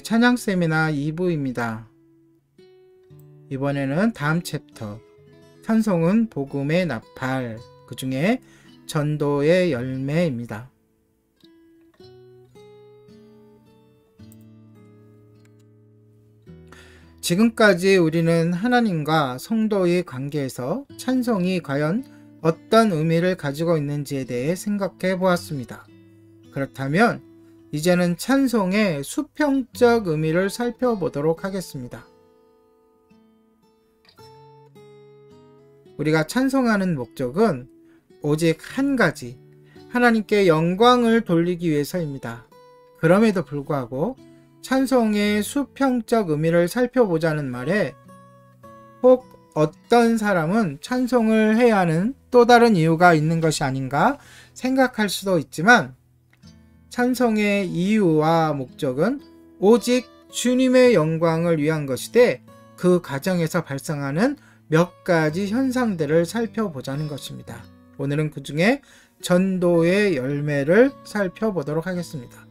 찬양 세미나 2부입니다. 이번에는 다음 챕터 찬송은 복음의 나팔, 그 중에 전도의 열매입니다. 지금까지 우리는 하나님과 성도의 관계에서 찬송이 과연 어떤 의미를 가지고 있는지에 대해 생각해 보았습니다. 그렇다면 이제는 찬송의 수평적 의미를 살펴보도록 하겠습니다. 우리가 찬송하는 목적은 오직 한 가지, 하나님께 영광을 돌리기 위해서입니다. 그럼에도 불구하고 찬송의 수평적 의미를 살펴보자는 말에 혹 어떤 사람은 찬송을 해야 하는 또 다른 이유가 있는 것이 아닌가 생각할 수도 있지만, 찬송의 이유와 목적은 오직 주님의 영광을 위한 것이되 그 과정에서 발생하는 몇 가지 현상들을 살펴보자는 것입니다. 오늘은 그 중에 전도의 열매를 살펴보도록 하겠습니다.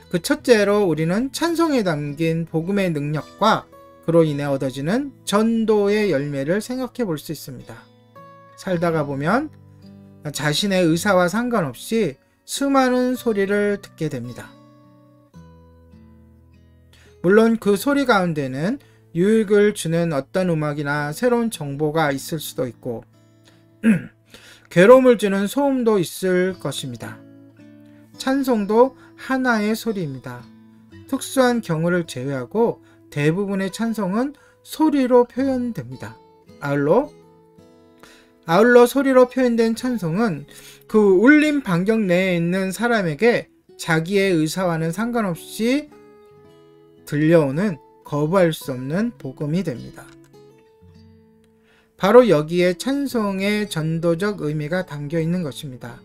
그 첫째로 우리는 찬송에 담긴 복음의 능력과 그로 인해 얻어지는 전도의 열매를 생각해 볼 수 있습니다. 살다가 보면 자신의 의사와 상관없이 수많은 소리를 듣게 됩니다. 물론 그 소리 가운데는 유익을 주는 어떤 음악이나 새로운 정보가 있을 수도 있고 괴로움을 주는 소음도 있을 것입니다. 찬송도 하나의 소리입니다. 특수한 경우를 제외하고 대부분의 찬송은 소리로 표현됩니다. 아울러 소리로 표현된 찬송은 그 울림 반경 내에 있는 사람에게 자기의 의사와는 상관없이 들려오는 거부할 수 없는 복음이 됩니다. 바로 여기에 찬송의 전도적 의미가 담겨 있는 것입니다.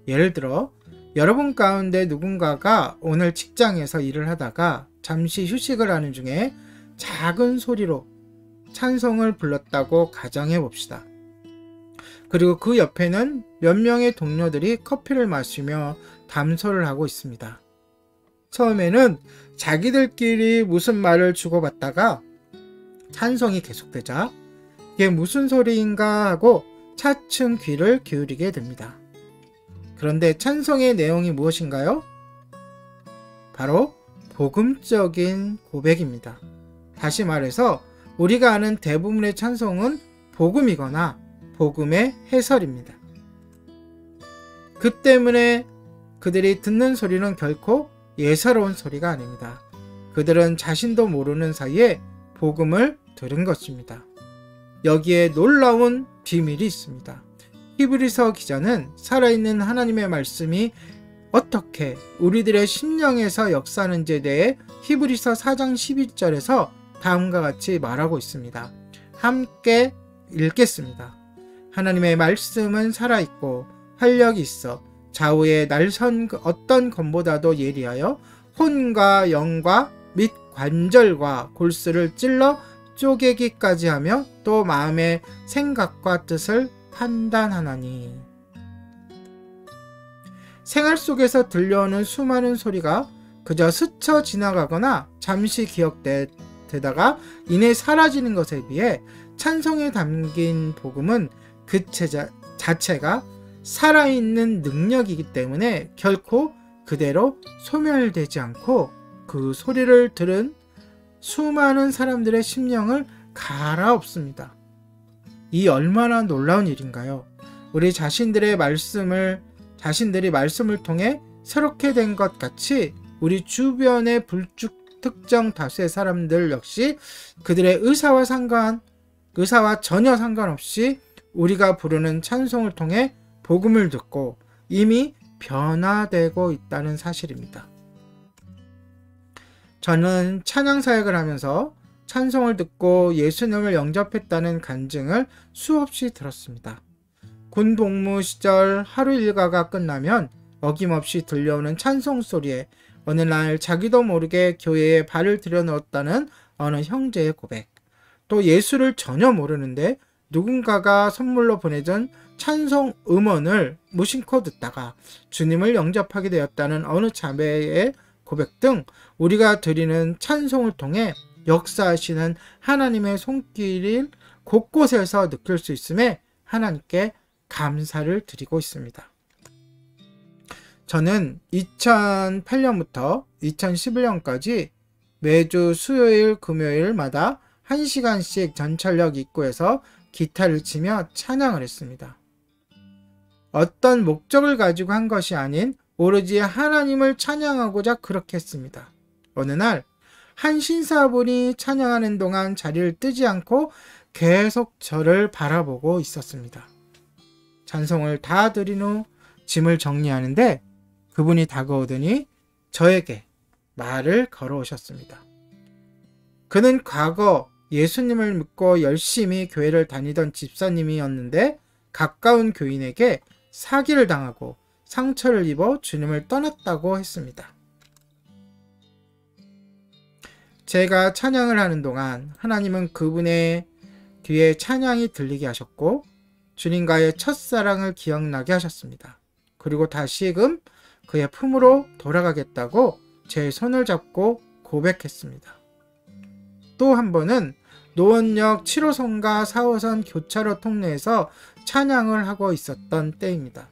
예를 들어 여러분 가운데 누군가가 오늘 직장에서 일을 하다가 잠시 휴식을 하는 중에 작은 소리로 찬송을 불렀다고 가정해 봅시다. 그리고 그 옆에는 몇 명의 동료들이 커피를 마시며 담소를 하고 있습니다. 처음에는 자기들끼리 무슨 말을 주고받다가 찬송이 계속되자 이게 무슨 소리인가 하고 차츰 귀를 기울이게 됩니다. 그런데 찬송의 내용이 무엇인가요? 바로 복음적인 고백입니다. 다시 말해서 우리가 아는 대부분의 찬송은 복음이거나 복음의 해설입니다. 그 때문에 그들이 듣는 소리는 결코 예사로운 소리가 아닙니다. 그들은 자신도 모르는 사이에 복음을 들은 것입니다. 여기에 놀라운 비밀이 있습니다. 히브리서 기자는 살아있는 하나님의 말씀이 어떻게 우리들의 심령에서 역사하는지에 대해 히브리서 4장 12절에서 다음과 같이 말하고 있습니다. 함께 읽겠습니다. 하나님의 말씀은 살아있고 활력이 있어 좌우에 날선 어떤 검보다도 예리하여 혼과 영과 및 관절과 골수를 찔러 쪼개기까지 하며 또 마음의 생각과 뜻을 판단하나니. 생활 속에서 들려오는 수많은 소리가 그저 스쳐 지나가거나 잠시 기억되다가 이내 사라지는 것에 비해 찬송에 담긴 복음은 그 자체가 살아있는 능력이기 때문에 결코 그대로 소멸되지 않고 그 소리를 들은 수많은 사람들의 심령을 갈아엎습니다. 이 얼마나 놀라운 일인가요? 우리 자신들이 말씀을 통해 새롭게 된 것 같이 우리 주변의 불특정 다수의 사람들 역시 그들의 의사와 전혀 상관없이 우리가 부르는 찬송을 통해 복음을 듣고 이미 변화되고 있다는 사실입니다. 저는 찬양 사역을 하면서 찬송을 듣고 예수님을 영접했다는 간증을 수없이 들었습니다. 군 복무 시절 하루 일과가 끝나면 어김없이 들려오는 찬송 소리에 어느 날 자기도 모르게 교회에 발을 들여놓았다는 어느 형제의 고백, 또 예수를 전혀 모르는데 누군가가 선물로 보내준 찬송 음원을 무심코 듣다가 주님을 영접하게 되었다는 어느 자매의 고백 등 우리가 드리는 찬송을 통해 역사하시는 하나님의 손길을 곳곳에서 느낄 수 있음에 하나님께 감사를 드리고 있습니다. 저는 2008년부터 2011년까지 매주 수요일, 금요일마다 1시간씩 전철역 입구에서 기타를 치며 찬양을 했습니다. 어떤 목적을 가지고 한 것이 아닌 오로지 하나님을 찬양하고자 그렇게 했습니다. 어느 날 한 신사분이 찬양하는 동안 자리를 뜨지 않고 계속 저를 바라보고 있었습니다. 찬송을 다 드린 후 짐을 정리하는데 그분이 다가오더니 저에게 말을 걸어오셨습니다. 그는 과거 예수님을 믿고 열심히 교회를 다니던 집사님이었는데 가까운 교인에게 사기를 당하고 상처를 입어 주님을 떠났다고 했습니다. 제가 찬양을 하는 동안 하나님은 그분의 귀에 찬양이 들리게 하셨고 주님과의 첫사랑을 기억나게 하셨습니다. 그리고 다시금 그의 품으로 돌아가겠다고 제 손을 잡고 고백했습니다. 또 한 번은 노원역 7호선과 4호선 교차로 통로에서 찬양을 하고 있었던 때입니다.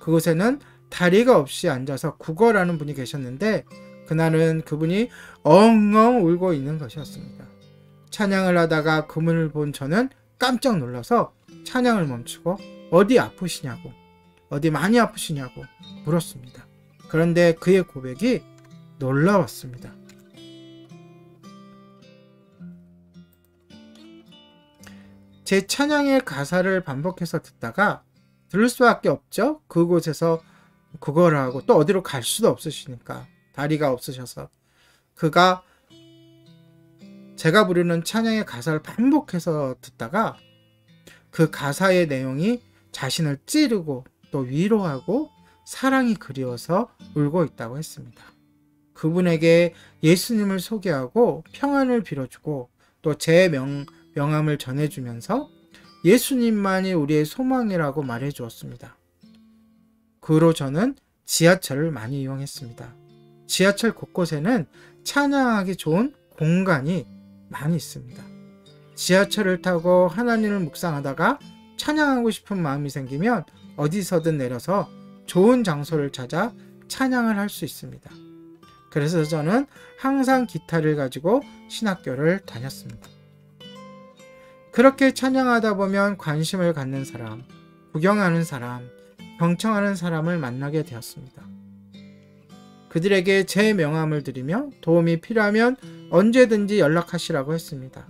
그곳에는 다리가 없이 앉아서 구걸하는 분이 계셨는데 그날은 그분이 엉엉 울고 있는 것이었습니다. 찬양을 하다가 그분을 본 저는 깜짝 놀라서 찬양을 멈추고 어디 아프시냐고, 어디 많이 아프시냐고 물었습니다. 그런데 그의 고백이 놀라웠습니다. 제 찬양의 가사를 반복해서 듣다가 들을 수밖에 없죠. 그곳에서 그걸 하고 또 어디로 갈 수도 없으시니까, 다리가 없으셔서. 그가 제가 부르는 찬양의 가사를 반복해서 듣다가 그 가사의 내용이 자신을 찌르고 또 위로하고 사랑이 그리워서 울고 있다고 했습니다. 그분에게 예수님을 소개하고 평안을 빌어주고 또 제 명함을 전해주면서 예수님만이 우리의 소망이라고 말해주었습니다. 그 후로 저는 지하철을 많이 이용했습니다. 지하철 곳곳에는 찬양하기 좋은 공간이 많이 있습니다. 지하철을 타고 하나님을 묵상하다가 찬양하고 싶은 마음이 생기면 어디서든 내려서 좋은 장소를 찾아 찬양을 할 수 있습니다. 그래서 저는 항상 기타를 가지고 신학교를 다녔습니다. 그렇게 찬양하다 보면 관심을 갖는 사람, 구경하는 사람, 경청하는 사람을 만나게 되었습니다. 그들에게 제 명함을 드리며 도움이 필요하면 언제든지 연락하시라고 했습니다.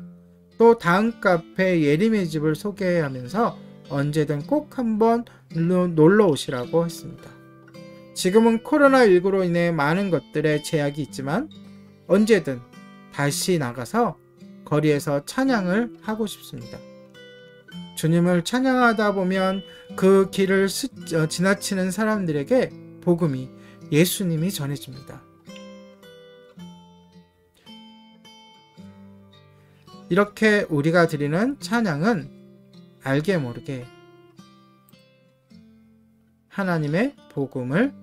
또 다음 카페 예림의 집을 소개하면서 언제든 꼭 한번 놀러 오시라고 했습니다. 지금은 코로나19로 인해 많은 것들에 제약이 있지만 언제든 다시 나가서 거리에서 찬양을 하고 싶습니다. 주님을 찬양하다 보면 그 길을 지나치는 사람들에게 복음이, 예수님이 전해집니다. 이렇게 우리가 드리는 찬양은 알게 모르게 하나님의 복음을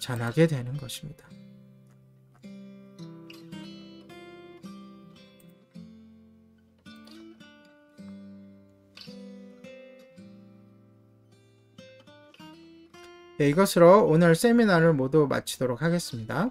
전하게 되는 것입니다. 네, 이것으로 오늘 세미나를 모두 마치도록 하겠습니다.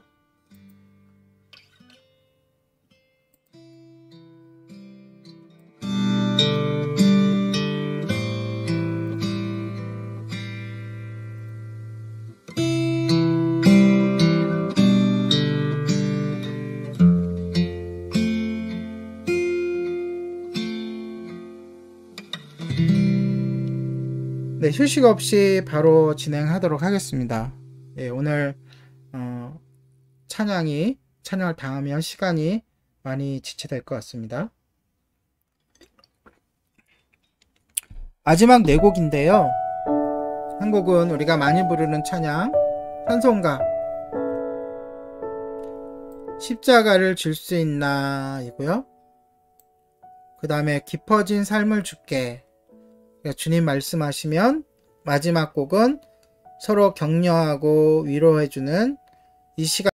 네, 휴식 없이 바로 진행하도록 하겠습니다. 네, 오늘 찬양을 당하면 시간이 많이 지체될 것 같습니다. 마지막 네 곡인데요. 한 곡은 우리가 많이 부르는 찬양, 찬송가 십자가를 질 수 있나 이고요. 그 다음에 깊어진 삶을 주께, 주님 말씀하시면. 마지막 곡은 서로 격려하고 위로해주는 이 시간